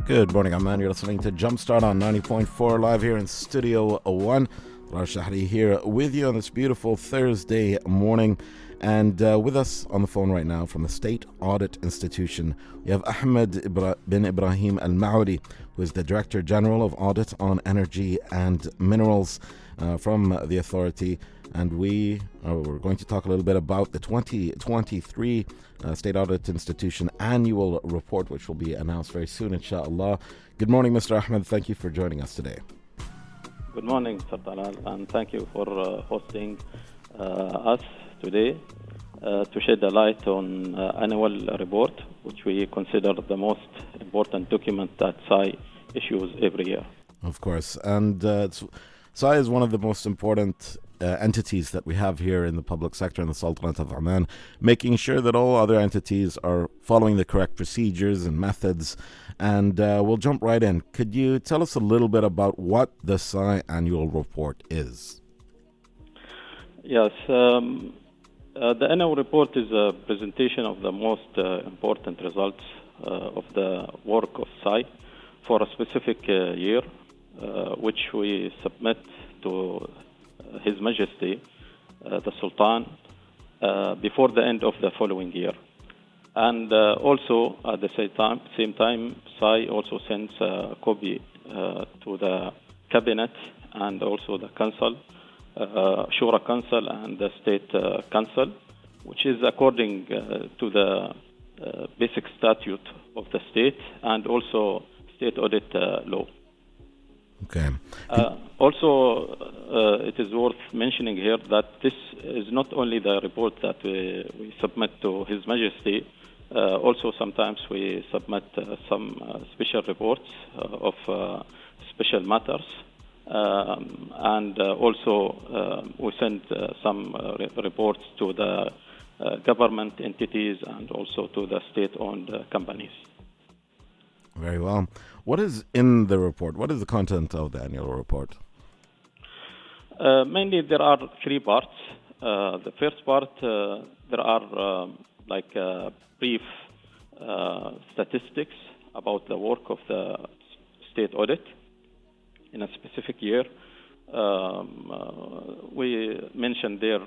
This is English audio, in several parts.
Good morning, Ahmed. You're listening to Jumpstart on 90.4 live here in Studio 1. Raj Shahri here with you on this beautiful Thursday morning. And with us on the phone right now from the State Audit Institution, we have Ahmed bin Ibraheem Al-Mawaly, who is the Director General of Audit on Energy and Minerals from the authority. And we're going to talk a little bit about the 2023 State Audit Institution annual report, which will be announced very soon, inshallah. Good morning, Mr. Ahmed. Thank you for joining us today. Good morning, Sir Talal, and thank you for hosting us today to shed a light on annual report, which we consider the most important document that SAI issues every year. Of course. And SAI is one of the most important entities that we have here in the public sector in the Sultanate of Oman, making sure that all other entities are following the correct procedures and methods. And we'll jump right in. Could you tell us a little bit about what the SAI annual report is? Yes. The annual report is a presentation of the most important results of the work of SAI for a specific year, which we submit to His Majesty, the Sultan, before the end of the following year. And also, at the same time, SAI also sends a copy to the Cabinet and also the Council, Shura Council and the State Council, which is according to the basic statute of the state and also state audit law. Okay. Also, it is worth mentioning here that this is not only the report that we submit to His Majesty. Also, sometimes we submit some special reports of special matters. And also, we send some reports to the government entities and also to the state-owned companies. Very well. What is in the report? What is the content of the annual report? Mainly, there are three parts. The first part, there are brief statistics about the work of the state audit in a specific year. We mentioned there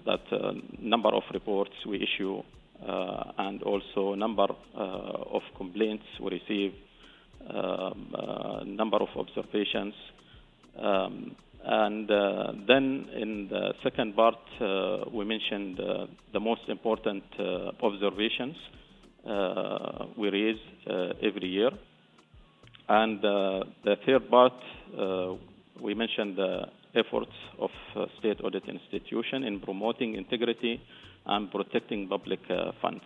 that number of reports we issue and also number of complaints we receive, number of observations. And then in the second part, we mentioned the most important observations we raise every year. And the third part, we mentioned the efforts of State Audit Institution in promoting integrity and protecting public funds.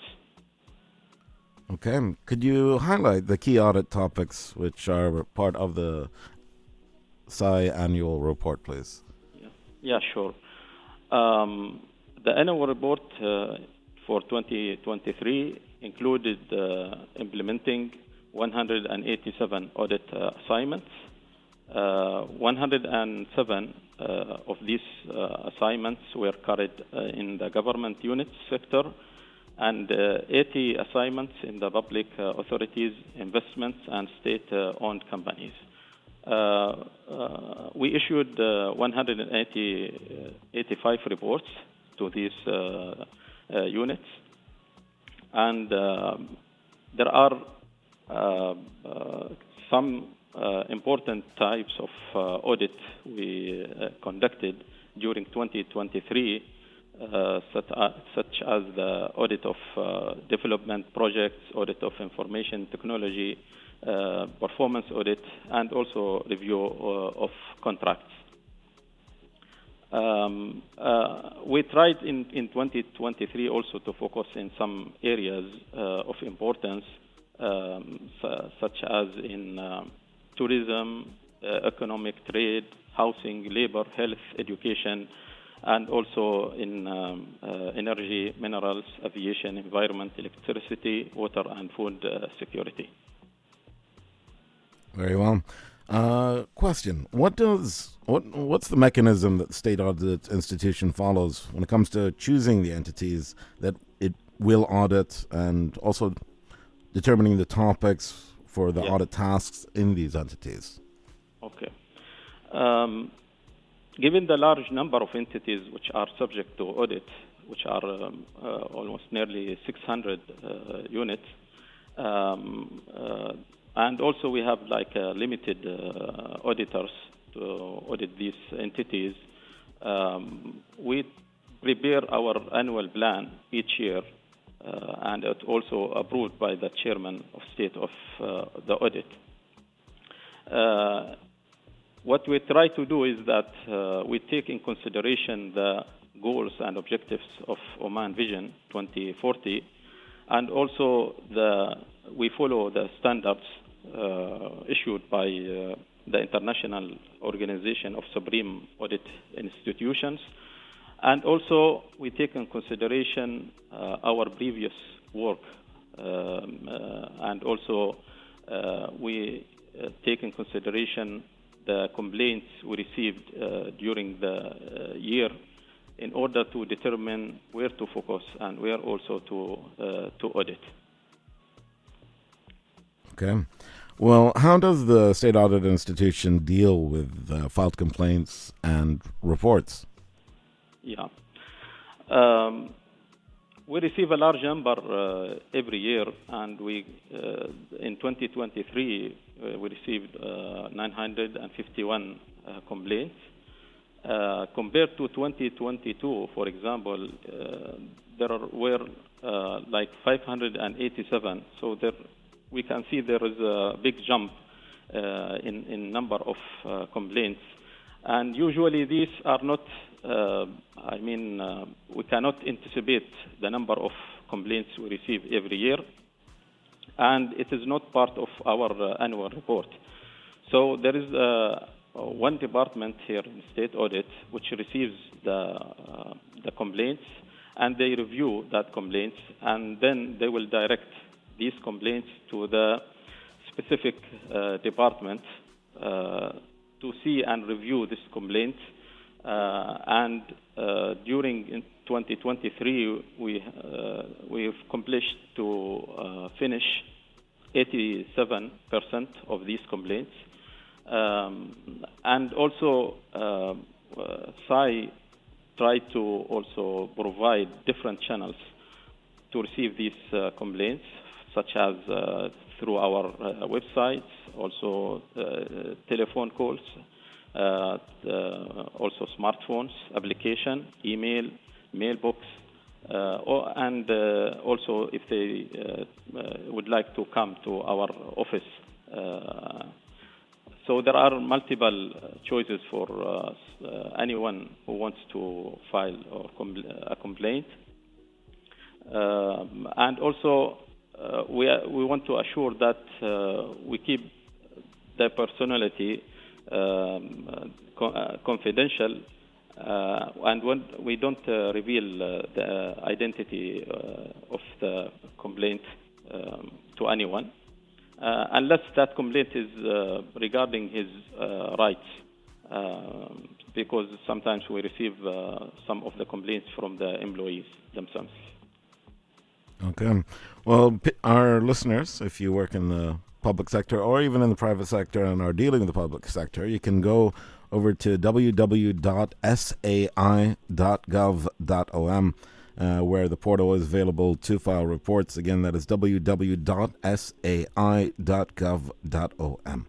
Okay. Could you highlight the key audit topics which are part of the SAI annual report, please? Yeah, sure. The annual report for 2023 included implementing 187 audit assignments. 107 of these assignments were carried in the government unit sector and 80 assignments in the public authorities, investments, and state-owned companies. We issued 185 reports to these units, and there are some important types of audit we conducted during 2023, such as the audit of development projects, audit of information technology, performance audit, and also review of contracts. We tried in 2023 also to focus in some areas of importance, such as in tourism, economic trade, housing, labor, health, education, and also in energy, minerals, aviation, environment, electricity, water, and food security. Very well. Question: what's the mechanism that the State Audit Institution follows when it comes to choosing the entities that it will audit, and also determining the topics for the Yeah. audit tasks in these entities? Okay. Given the large number of entities which are subject to audit, which are almost nearly 600 units, and also we have like limited auditors to audit these entities, we prepare our annual plan each year, and it's also approved by the chairman of state of the audit. What we try to do is that we take in consideration the goals and objectives of Oman Vision 2040, and also we follow the standards issued by the International Organization of Supreme Audit Institutions, and also we take in consideration our previous work, and also we take in consideration the complaints we received during the year in order to determine where to focus and where also to audit. Okay. Well, how does the State Audit Institution deal with filed complaints and reports? Yeah. We receive a large number every year, and we in 2023 we received 951 complaints. Compared to 2022, for example, were like 587. So we can see there is a big jump in number of complaints. And usually these are not, we cannot anticipate the number of complaints we receive every year, and it is not part of our annual report. So there is one department here in State Audit which receives the complaints, and they review that complaints, and then they will direct these complaints to the specific department to see and review this complaint. And during 2023, we've accomplished to finish 87% of these complaints. And also, SAI tried to also provide different channels to receive these complaints, such as through our websites, also telephone calls, also smartphones, application, email, mailbox, and also if they would like to come to our office. So there are multiple choices for anyone who wants to file a complaint. And also, we want to assure that we keep the personality confidential, and when we don't reveal the identity of the complaint to anyone, unless that complaint is regarding his rights, because sometimes we receive some of the complaints from the employees themselves. Okay. Well, our listeners, if you work in the public sector or even in the private sector and are dealing with the public sector, you can go over to www.sai.gov.om, where the portal is available to file reports. Again, that is www.sai.gov.om.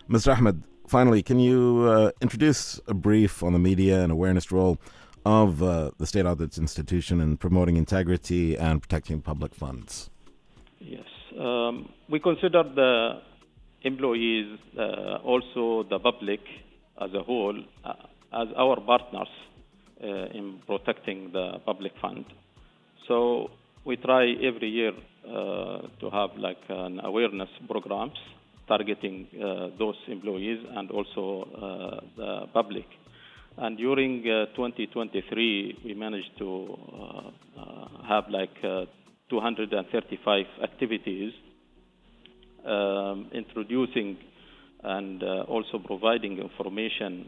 Mr. Ahmed, finally, can you introduce a brief on the media and awareness role of the State Audit Institution in promoting integrity and protecting public funds? Yes. We consider the employees, also the public as a whole, as our partners in protecting the public fund. So we try every year to have like an awareness programs targeting those employees and also the public. And during 2023, we managed to have like 235 activities, introducing and also providing information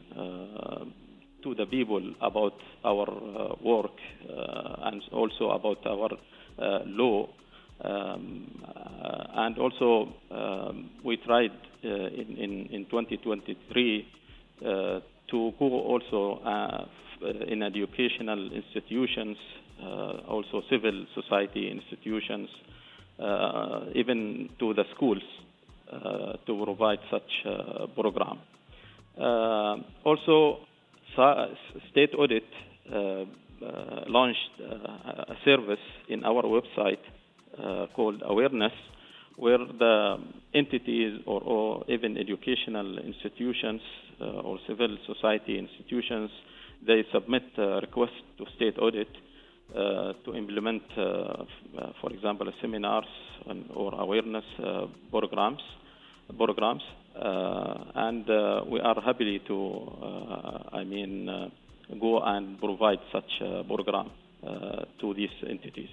to the people about our work and also about our law And also, we tried in 2023 to go also in educational institutions, also civil society institutions, even to the schools to provide such program. Also, State Audit launched a service in our website called Awareness, where the entities or even educational institutions or civil society institutions, they submit requests to State Audit to implement, for example, seminars or awareness programs, and we are happy to, go and provide such a program to these entities.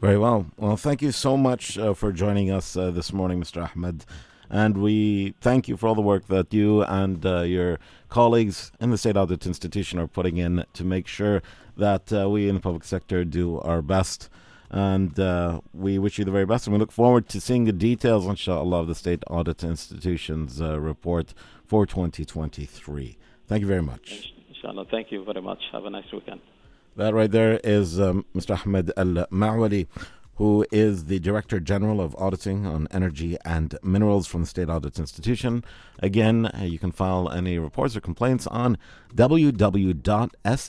Very well. Well, thank you so much for joining us this morning, Mr. Ahmed. And we thank you for all the work that you and your colleagues in the State Audit Institution are putting in to make sure that we in the public sector do our best. And we wish you the very best. And we look forward to seeing the details, inshallah, of the State Audit Institution's report for 2023. Thank you very much. Inshallah. Thank you very much. Have a nice weekend. That right there is Mr. Ahmed Mawaly, who is the Director General of Auditing on Energy and Minerals from the State Audit Institution. Again, you can file any reports or complaints on www.sai.gov.om.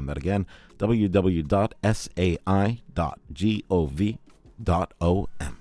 That again, www.sai.gov.om.